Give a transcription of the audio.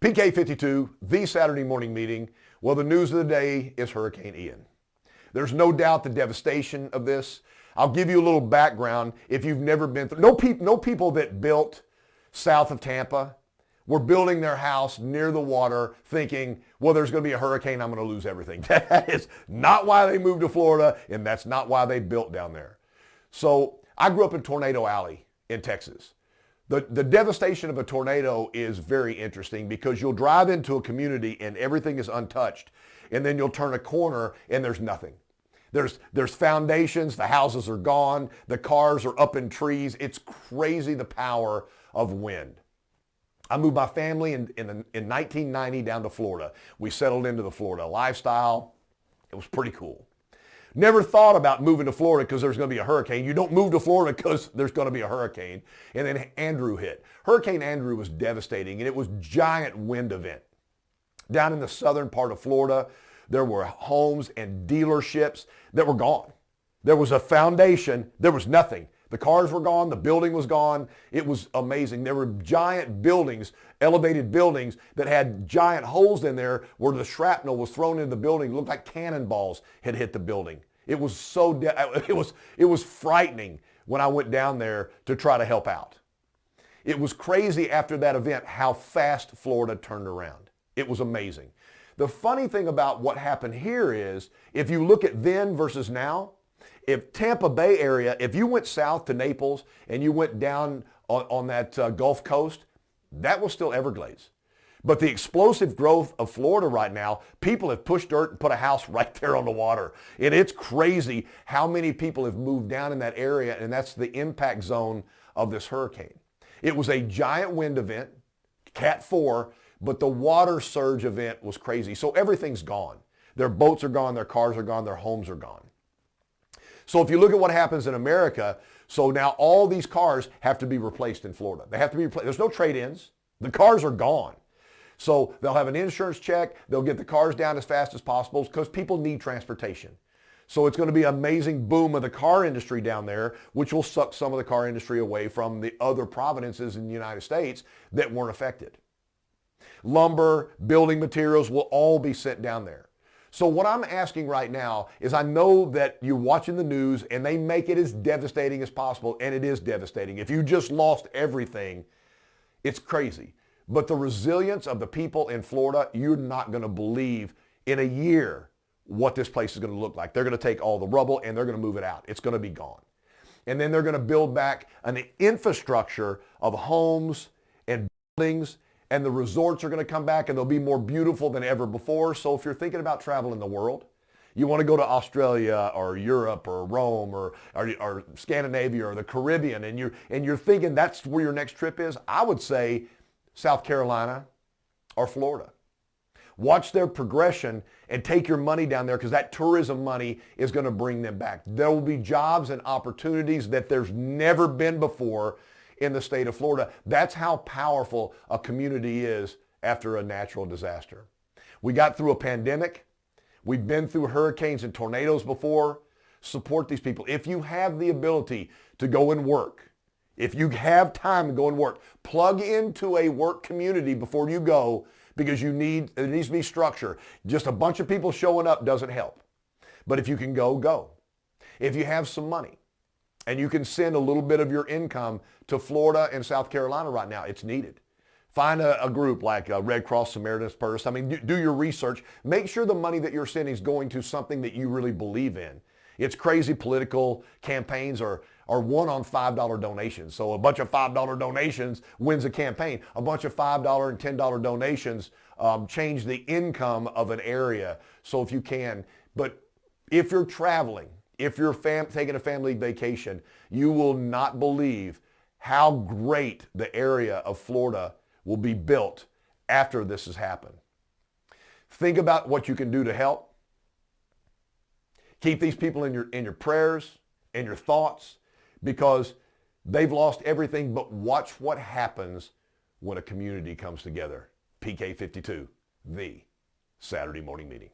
PK52, the Saturday morning meeting. Well, the news of the day is Hurricane Ian. There's no doubt the devastation of this. I'll give you a little background if you've never been through. No people that built south of Tampa were building their house near the water thinking, well, there's going to be a hurricane, I'm going to lose everything. That is not why they moved to Florida, and that's not why they built down there. So I grew up in Tornado Alley in Texas. The devastation of a tornado is very interesting because you'll drive into a community and everything is untouched, and then you'll turn a corner and there's nothing. There's foundations, the houses are gone, the cars are up in trees. It's crazy the power of wind. I moved my family in 1990 down to Florida. We settled into the Florida lifestyle. It was pretty cool. Never thought about moving to Florida because there's going to be a hurricane. You don't move to Florida because there's going to be a hurricane. And then Andrew hit. Hurricane Andrew was devastating, and it was a giant wind event. Down in the southern part of Florida, there were homes and dealerships that were gone. There was a foundation. There was nothing. The cars were gone. The building was gone. It was amazing. There were giant buildings, elevated buildings that had giant holes in there where the shrapnel was thrown into the building. It looked like cannonballs had hit the building. It was so, it was frightening when I went down there to try to help out. It was crazy after that event how fast Florida turned around. It was amazing. The funny thing about what happened here is if you look at then versus now, if Tampa Bay area, if you went south to Naples and you went down on that Gulf Coast, that was still Everglades. But the explosive growth of Florida right now, people have pushed dirt and put a house right there on the water. And it's crazy how many people have moved down in that area, and that's the impact zone of this hurricane. It was a giant wind event, Cat 4, but the water surge event was crazy. So everything's gone. Their boats are gone, their cars are gone, their homes are gone. So if you look at what happens in America, so now all these cars have to be replaced in Florida. They have to be replaced. There's no trade-ins. The cars are gone. So they'll have an insurance check. They'll get the cars down as fast as possible because people need transportation. So it's going to be an amazing boom of the car industry down there, which will suck some of the car industry away from the other provinces in the United States that weren't affected. Lumber, building materials will all be sent down there. So what I'm asking right now is I know that you're watching the news and they make it as devastating as possible, and it is devastating. If you just lost everything, it's crazy. But the resilience of the people in Florida, you're not going to believe in a year what this place is going to look like. They're going to take all the rubble and they're going to move it out. It's going to be gone. And then they're going to build back an infrastructure of homes and buildings, and the resorts are going to come back and they'll be more beautiful than ever before. So if you're thinking about traveling the world, you want to go to Australia or Europe or Rome or Scandinavia or the Caribbean, and you're thinking that's where your next trip is, I would say South Carolina or Florida. Watch their progression and take your money down there because that tourism money is going to bring them back. There will be jobs and opportunities that there's never been before in the state of Florida. That's how powerful a community is after a natural disaster. We got through a pandemic. We've been through hurricanes and tornadoes before. Support these people. If you have the ability to go and work, if you have time to go and work, plug into a work community before you go because there needs to be structure. Just a bunch of people showing up doesn't help. But if you can go, go. If you have some money, and you can send a little bit of your income to Florida and South Carolina right now, it's needed. Find a group like Red Cross Samaritan's Purse. I mean, do your research. Make sure the money that you're sending is going to something that you really believe in. It's crazy political campaigns are won on $5 donations. So a bunch of $5 donations wins a campaign. A bunch of $5 and $10 donations change the income of an area. So if you can, but if you're traveling, if you're taking a family vacation, you will not believe how great the area of Florida will be built after this has happened. Think about what you can do to help. Keep these people in your prayers and your thoughts because they've lost everything, but watch what happens when a community comes together. PK52, the Saturday morning meeting.